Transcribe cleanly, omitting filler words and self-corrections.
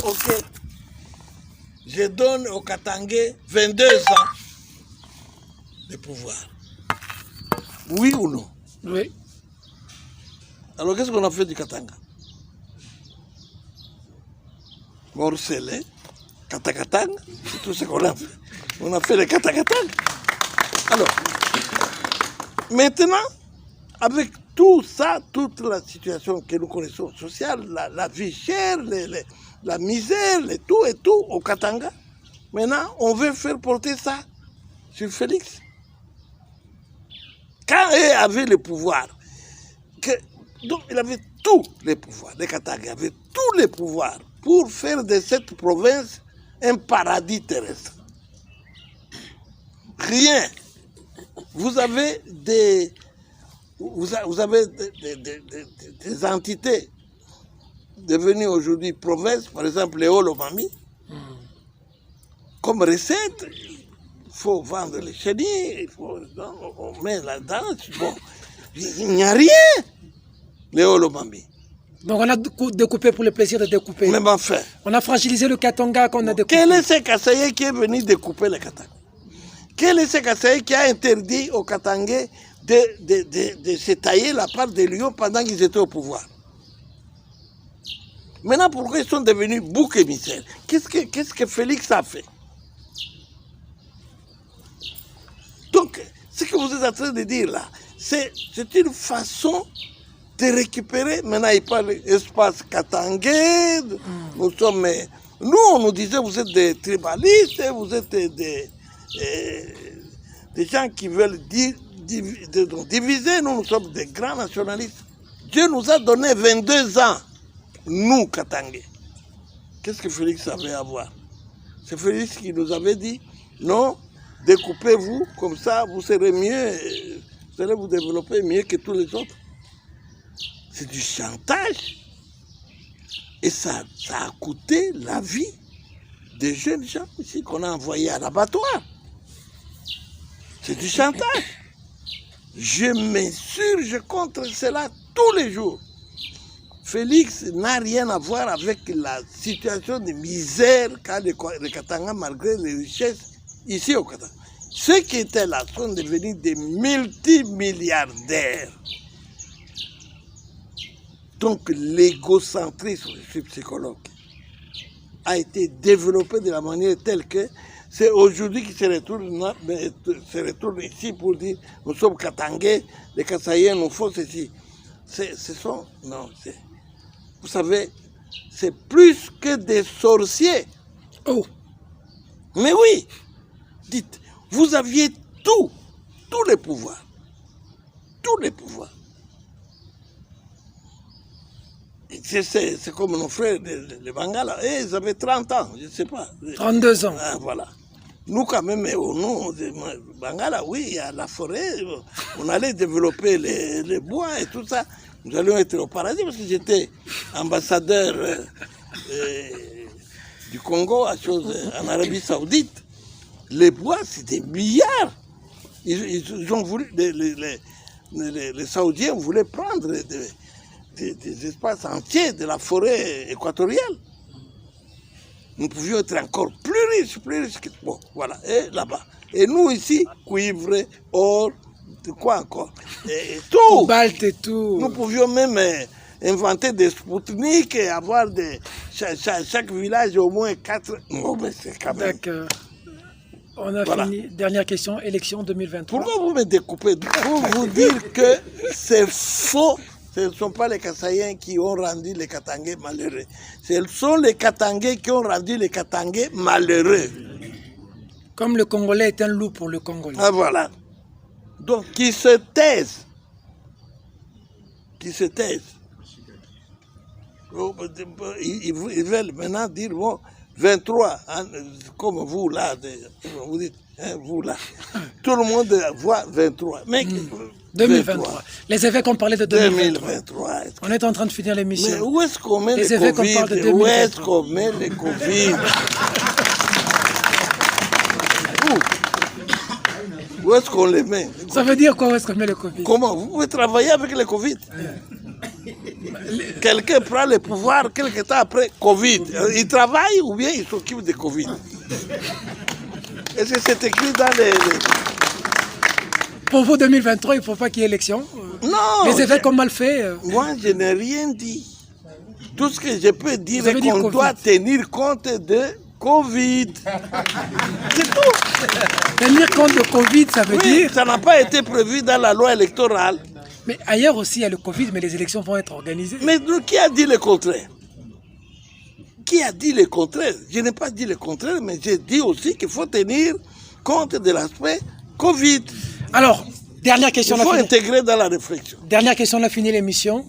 ok, je donne au Katangais 22 ans de pouvoir. Oui ou non? Oui. Alors qu'est-ce qu'on a fait du Katanga? Morcelé, Katakatang, c'est tout ce qu'on a fait. On a fait les Katakatang. Alors, maintenant, avec tout ça, toute la situation que nous connaissons, sociale, la vie chère, la misère, tout et tout au Katanga, maintenant, on veut faire porter ça sur Félix. Quand il avait le pouvoir, donc il avait tous les pouvoirs, les Katanga avaient tous les pouvoirs pour faire de cette province un paradis terrestre. Rien. Vous avez des entités devenues aujourd'hui provinces, par exemple les Olomami. Comme recette, il faut vendre les chenilles, on met là-dedans. Bon, il n'y a rien, les Olomami. Donc on a découpé pour le plaisir de découper. Même enfin. On a fragilisé le Katanga qu'on a découpé. Quel est ce Kasaye qui est venu découper le Katanga? Quel est ce Kasaye qui a interdit aux Katangais de se tailler la part des lions pendant qu'ils étaient au pouvoir? Maintenant, pourquoi ils sont devenus boucs émissaires? Qu'est-ce que Félix a fait? Donc, ce que vous êtes en train de dire là, c'est une façon de récupérer. Maintenant, il parle espace katangais. Nous, on nous disait, vous êtes des tribalistes, vous êtes des gens qui veulent diviser. Nous sommes des grands nationalistes. Dieu nous a donné 22 ans, nous, Katangais. Qu'est-ce que Félix avait à voir? C'est Félix qui nous avait dit, non, découpez-vous, comme ça, vous serez mieux, vous allez vous développer mieux que tous les autres. C'est du chantage. Et ça a coûté la vie des jeunes gens ici qu'on a envoyés à l'abattoir. C'est du chantage. Je m'insurge contre cela tous les jours. Félix n'a rien à voir avec la situation de misère qu'a le Katanga malgré les richesses ici au Katanga. Ceux qui étaient là sont devenus des multimilliardaires. Donc l'égocentrisme, je suis psychologue, a été développé de la manière telle que c'est aujourd'hui qu'ils se retournent ici pour dire nous sommes Katangais, les Kasaïens nous font ceci. Vous savez, c'est plus que des sorciers. Oh. Mais oui, dites, vous aviez tous les pouvoirs. Tous les pouvoirs. C'est comme nos frères, les Bangala, ils avaient 30 ans, je ne sais pas. 32 ans. Ah, voilà. Nous, quand même, au nom de Bangala, oui, il y a la forêt, on allait développer les bois et tout ça. Nous allions être au paradis parce que j'étais ambassadeur du Congo en Arabie Saoudite. Les bois, c'est des milliards. Ils ont voulu, les Saoudiens voulaient prendre des espaces entiers de la forêt équatoriale. Nous pouvions être encore plus riches que... Bon, voilà, et là-bas. Et nous ici, cuivre, or, quoi encore? Et tout. Cobalt et tout. Nous pouvions même inventer des Spoutniks et avoir chaque village au moins 4... Non, mais c'est quand même... D'accord. On a fini. Dernière question, élection 2023. Pourquoi vous me découpez? Pour vous dire que c'est faux. Ce ne sont pas les Kasaïens qui ont rendu les Katangais malheureux. Ce sont les Katangais qui ont rendu les Katangais malheureux. Comme le Congolais est un loup pour le Congolais. Ah voilà. Donc, qu'ils se taisent. Qu'ils se taisent. Ils veulent maintenant dire, bon, 23, hein, comme vous là, vous dites, hein, vous là. Tout le monde voit 23. Mais 2023. Les évêques ont parlé de 2023. On est en train de finir l'émission. Mais où est-ce qu'on met les les évêques Covid? On parle de 2023. Où est-ce qu'on met les Covid? Où est-ce qu'on les met? Ça veut dire quoi, où est-ce qu'on met le Covid? Comment? Vous pouvez travailler avec le Covid? quelqu'un prend le pouvoir quelque temps après Covid. Il travaille ou bien il s'occupe de Covid? Est-ce que c'est écrit dans les... Pour vous, 2023, il ne faut pas qu'il y ait élection. Non. Les effets comme mal fait. Moi, je n'ai rien dit. Tout ce que je peux dire Vous est avez dit qu'on Covid. doit tenir compte de Covid. C'est tout. Tenir compte de Covid, ça veut Oui, dire... ça n'a pas été prévu dans la loi électorale. Mais ailleurs aussi, il y a le Covid, mais les élections vont être organisées. Mais qui a dit le contraire? Qui a dit le contraire? Je n'ai pas dit le contraire, mais j'ai dit aussi qu'il faut tenir compte de l'aspect Covid. Alors, dernière question. Il faut intégrer dans la réflexion. Dernière question, on a fini l'émission.